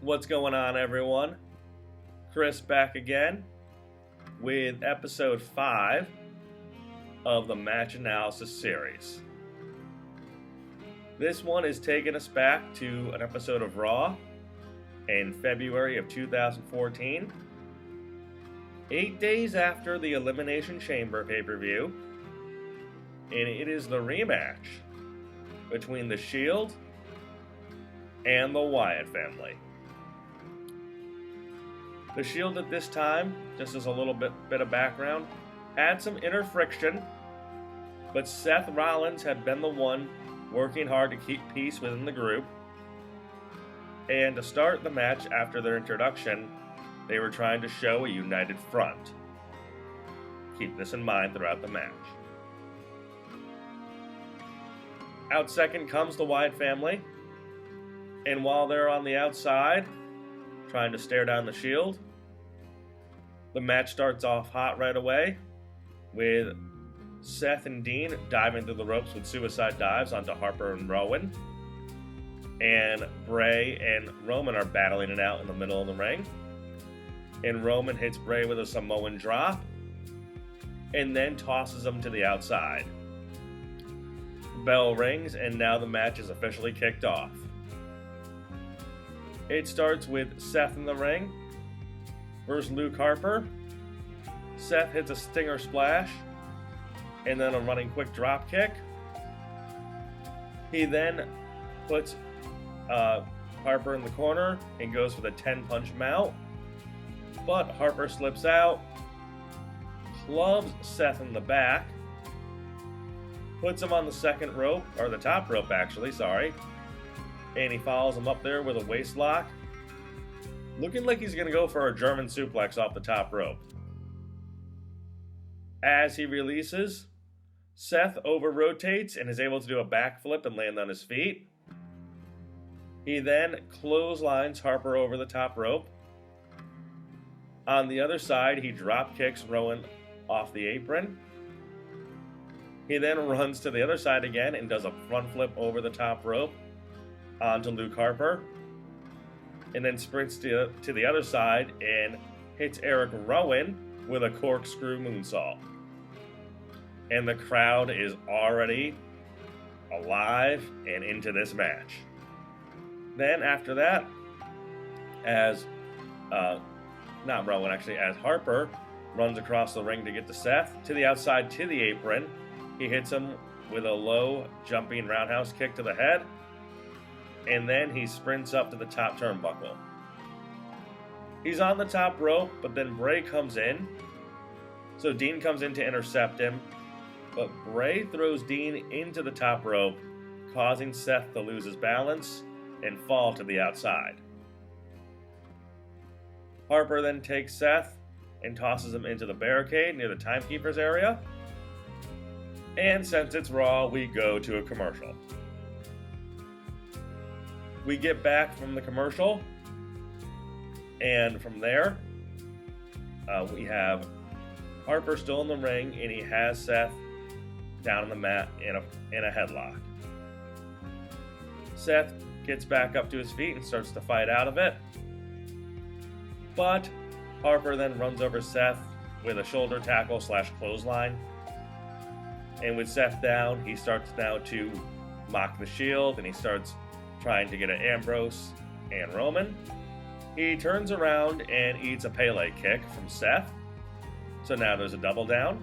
What's going on, everyone? Chris back again with episode 5 of the match analysis series. This one is taking us back to an episode of Raw in February of 2014, 8 days after the Elimination Chamber pay-per-view, and it is the rematch between the Shield and the Wyatt family. The Shield at this time, just as a little bit of background, had some inner friction, but Seth Rollins had been the one working hard to keep peace within the group. And to start the match after their introduction, they were trying to show a united front. Keep this in mind throughout the match. Out second comes the Wyatt family, and while they're on the outside, trying to stare down the Shield, the match starts off hot right away with Seth and Dean diving through the ropes with suicide dives onto Harper and Rowan, and Bray and Roman are battling it out in the middle of the ring, and Roman hits Bray with a Samoan drop and then tosses him to the outside. Bell rings, and now the match is officially kicked off. It starts with Seth in the ring versus Luke Harper. Seth hits a stinger splash and then a running quick drop kick. He then puts Harper in the corner and goes for the 10-punch mount, but Harper slips out, clubs Seth in the back, puts him on the second rope, or the top rope actually, and he follows him up there with a waist lock, looking like he's going to go for a German suplex off the top rope. As he releases, Seth over-rotates and is able to do a backflip and land on his feet. He then clotheslines Harper over the top rope. On the other side, he drop kicks Rowan off the apron. He then runs to the other side again and does a front flip over the top rope onto Luke Harper, and then sprints to the other side and hits Eric Rowan with a corkscrew moonsault. And the crowd is already alive and into this match. Then after that, as Harper runs across the ring to get to Seth, to the outside to the apron, he hits him with a low jumping roundhouse kick to the head, and then he sprints up to the top turnbuckle. He's on the top rope, but then Bray comes in, so Dean comes in to intercept him, but Bray throws Dean into the top rope, causing Seth to lose his balance and fall to the outside. Harper then takes Seth and tosses him into the barricade near the timekeeper's area, and since it's Raw, we go to a commercial. We get back from the commercial, and from there, we have Harper still in the ring, and he has Seth down on the mat in a headlock. Seth gets back up to his feet and starts to fight out of it, but Harper then runs over Seth with a shoulder tackle / clothesline, and with Seth down, he starts now to mock the Shield, and he starts trying to get at Ambrose and Roman. He turns around and eats a Pele kick from Seth, so now there's a double down.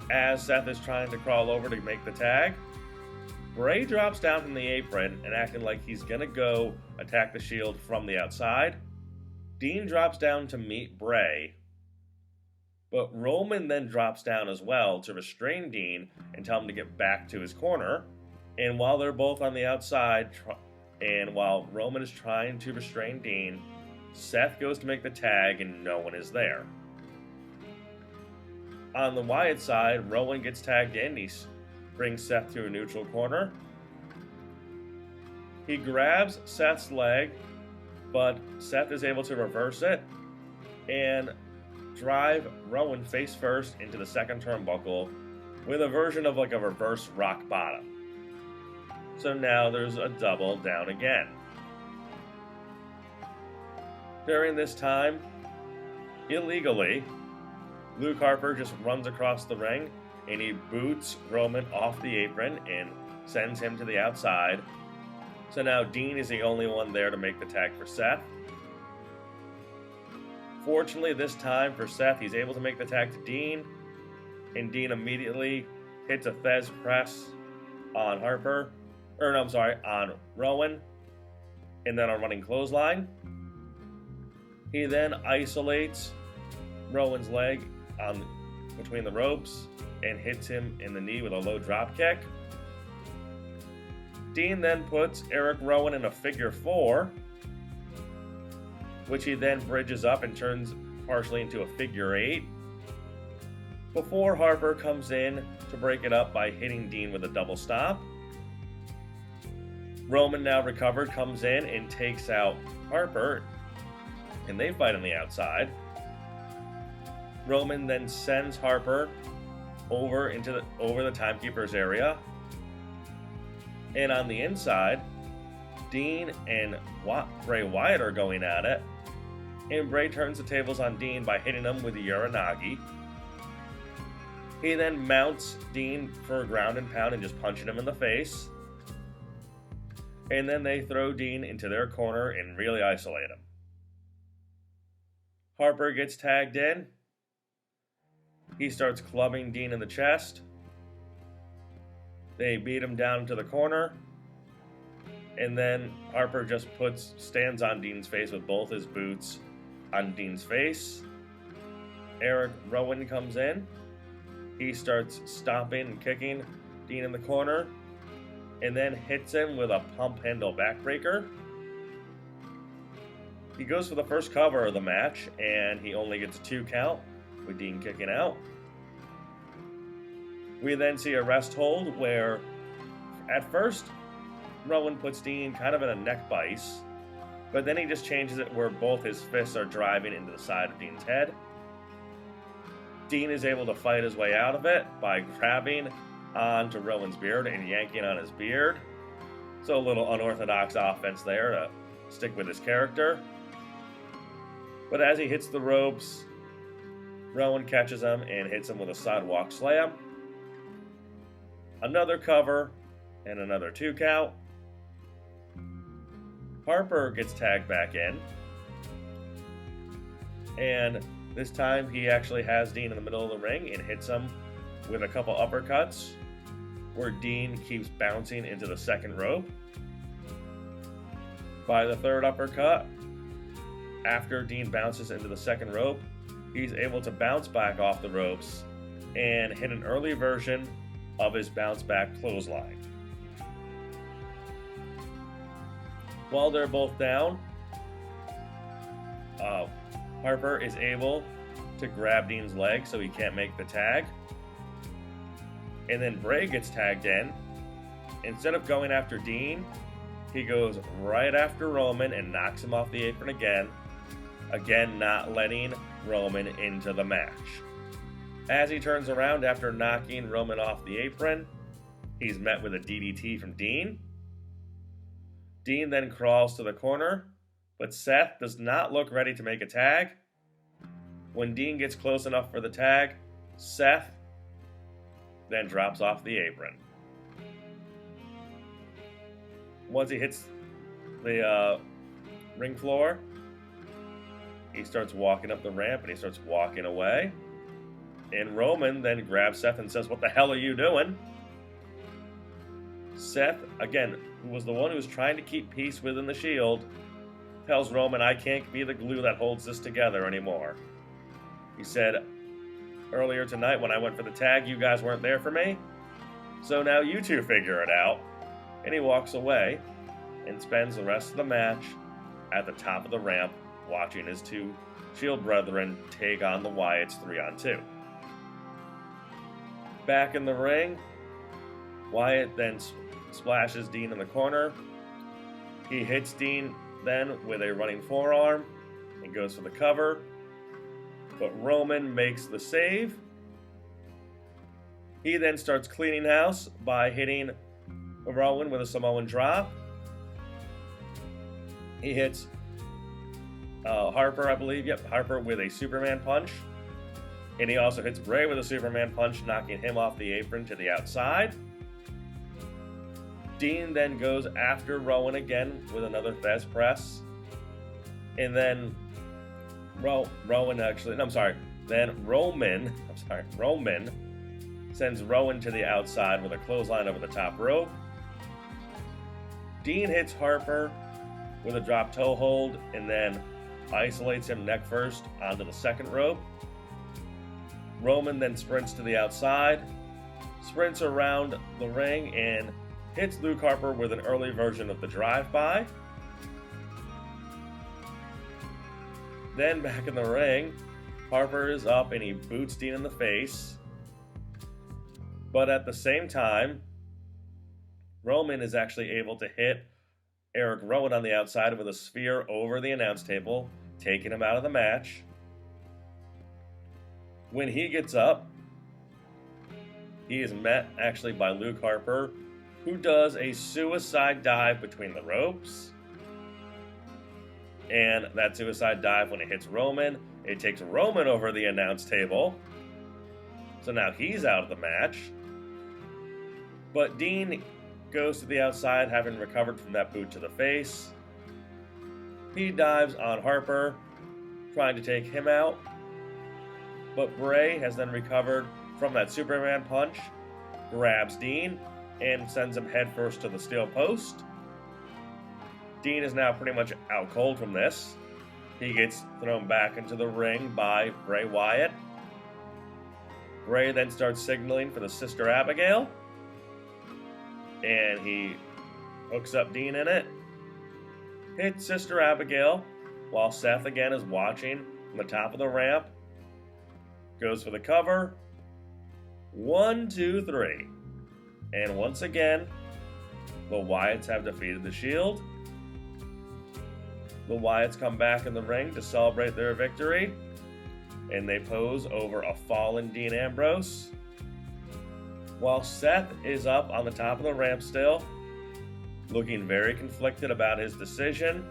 As Seth is trying to crawl over to make the tag, Bray drops down from the apron and acting like he's gonna go attack the Shield from the outside. Dean drops down to meet Bray, but Roman then drops down as well to restrain Dean and tell him to get back to his corner. And while they're both on the outside, and while Roman is trying to restrain Dean, Seth goes to make the tag and no one is there. On the Wyatt side, Rowan gets tagged in. He brings Seth to a neutral corner. He grabs Seth's leg, but Seth is able to reverse it and drive Rowan face first into the second turnbuckle with a version of like a reverse rock bottom. So now there's a double down again. During this time, illegally, Luke Harper just runs across the ring and he boots Roman off the apron and sends him to the outside. So now Dean is the only one there to make the tag for Seth. Fortunately, this time for Seth, he's able to make the tag to Dean, and Dean immediately hits a Thez press on on Rowan, and then a running clothesline. He then isolates Rowan's leg between the ropes and hits him in the knee with a low drop kick. Dean then puts Eric Rowan in a figure 4, which he then bridges up and turns partially into a figure 8, before Harper comes in to break it up by hitting Dean with a double stomp. Roman, now recovered, comes in and takes out Harper, and they fight on the outside. Roman then sends Harper over the timekeeper's area, and on the inside, Dean and Bray Wyatt are going at it, and Bray turns the tables on Dean by hitting him with the Uranagi. He then mounts Dean for a ground and pound and just punching him in the face. And then they throw Dean into their corner and really isolate him. Harper gets tagged in. He starts clubbing Dean in the chest. They beat him down to the corner. And then Harper just stands on Dean's face with both his boots on Dean's face. Eric Rowan comes in. He starts stomping and kicking Dean in the corner, and then hits him with a pump handle backbreaker. He goes for the first cover of the match, and he only gets a 2 count, with Dean kicking out. We then see a rest hold where, at first, Rowan puts Dean kind of in a neck vice, but then he just changes it where both his fists are driving into the side of Dean's head. Dean is able to fight his way out of it by grabbing onto Rowan's beard and yanking on his beard. So a little unorthodox offense there to stick with his character. But as he hits the ropes, Rowan catches him and hits him with a sidewalk slam. Another cover and another 2 count. Harper gets tagged back in. And this time he actually has Dean in the middle of the ring and hits him with a couple uppercuts, where Dean keeps bouncing into the second rope. By the third uppercut, after Dean bounces into the second rope, he's able to bounce back off the ropes and hit an early version of his bounce back clothesline. While they're both down, Harper is able to grab Dean's leg so he can't make the tag. And then Bray gets tagged in. Instead of going after Dean, he goes right after Roman and knocks him off the apron again. Again, not letting Roman into the match. As he turns around after knocking Roman off the apron, he's met with a DDT from Dean. Dean then crawls to the corner, but Seth does not look ready to make a tag. When Dean gets close enough for the tag, Seth then drops off the apron. Once he hits the ring floor, he starts walking up the ramp and he starts walking away. And Roman then grabs Seth and says, "What the hell are you doing?" Seth, again, who was the one who was trying to keep peace within the Shield, tells Roman, "I can't be the glue that holds this together anymore." He said, "Earlier tonight when I went for the tag, you guys weren't there for me. So now you two figure it out." And he walks away and spends the rest of the match at the top of the ramp watching his 2 Shield brethren take on the Wyatts 3-on-2. Back in the ring, Wyatt then splashes Dean in the corner. He hits Dean then with a running forearm and goes for the cover. But Roman makes the save. He then starts cleaning house by hitting Rowan with a Samoan drop. He hits Harper, I believe. Yep, Harper with a Superman punch. And he also hits Bray with a Superman punch, knocking him off the apron to the outside. Dean then goes after Rowan again with another Thez press. And then Roman sends Rowan to the outside with a clothesline over the top rope. Dean hits Harper with a drop toe hold and then isolates him neck first onto the second rope. Roman then sprints to the outside, sprints around the ring, and hits Luke Harper with an early version of the drive-by. Then back in the ring, Harper is up and he boots Dean in the face. But at the same time, Roman is actually able to hit Eric Rowan on the outside with a spear over the announce table, taking him out of the match. When he gets up, he is met actually by Luke Harper, who does a suicide dive between the ropes. And that suicide dive, when it hits Roman, it takes Roman over the announce table. So now he's out of the match. But Dean goes to the outside, having recovered from that boot to the face. He dives on Harper, trying to take him out. But Bray has then recovered from that Superman punch, grabs Dean, and sends him headfirst to the steel post. Dean is now pretty much out cold from this. He gets thrown back into the ring by Bray Wyatt. Bray then starts signaling for the Sister Abigail. And he hooks up Dean in it. Hits Sister Abigail while Seth again is watching from the top of the ramp. Goes for the cover. 1, 2, 3. And once again, the Wyatts have defeated the Shield. The Wyatts come back in the ring to celebrate their victory. And they pose over a fallen Dean Ambrose. While Seth is up on the top of the ramp still, looking very conflicted about his decision.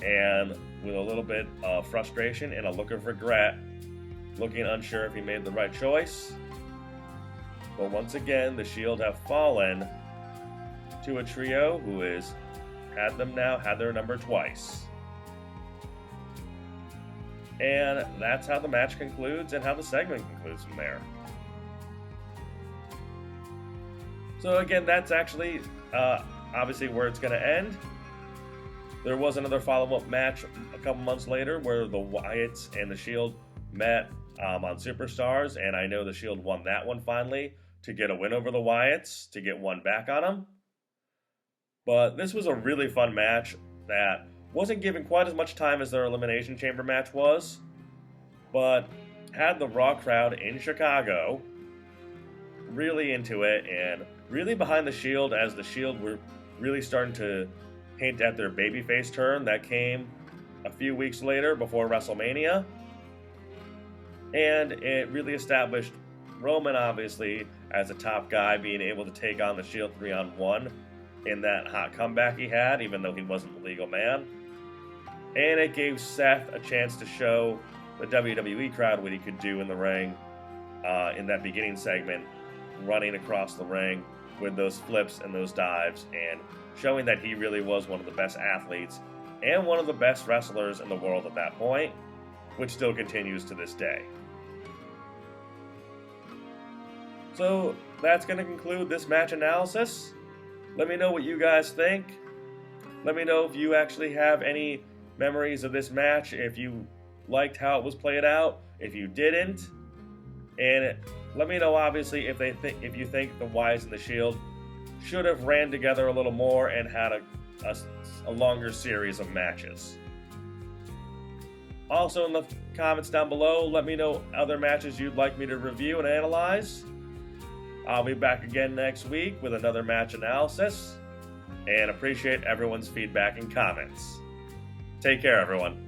And with a little bit of frustration and a look of regret, looking unsure if he made the right choice. But once again, the Shield have fallen to a trio who has had their number twice. And that's how the match concludes and how the segment concludes from there. So again, that's actually obviously where it's going to end. There was another follow-up match a couple months later where the Wyatts and the Shield met on Superstars, and I know the Shield won that one finally to get a win over the Wyatts, to get one back on them. But this was a really fun match that wasn't given quite as much time as their Elimination Chamber match was, but had the Raw crowd in Chicago really into it and really behind the Shield, as the Shield were really starting to hint at their babyface turn that came a few weeks later before WrestleMania. And it really established Roman, obviously, as a top guy, being able to take on the Shield 3-on-1 in that hot comeback he had, even though he wasn't the legal man. And it gave Seth a chance to show the WWE crowd what he could do in the ring in that beginning segment, running across the ring with those flips and those dives, and showing that he really was one of the best athletes and one of the best wrestlers in the world at that point, which still continues to this day. So that's going to conclude this match analysis. Let me know what you guys think. Let me know if you actually have any memories of this match, if you liked how it was played out, if you didn't. And let me know, obviously, if you think the Wyatts and the Shield should have ran together a little more and had a longer series of matches. Also, in the comments down below, let me know other matches you'd like me to review and analyze. I'll be back again next week with another match analysis, and appreciate everyone's feedback and comments. Take care, everyone.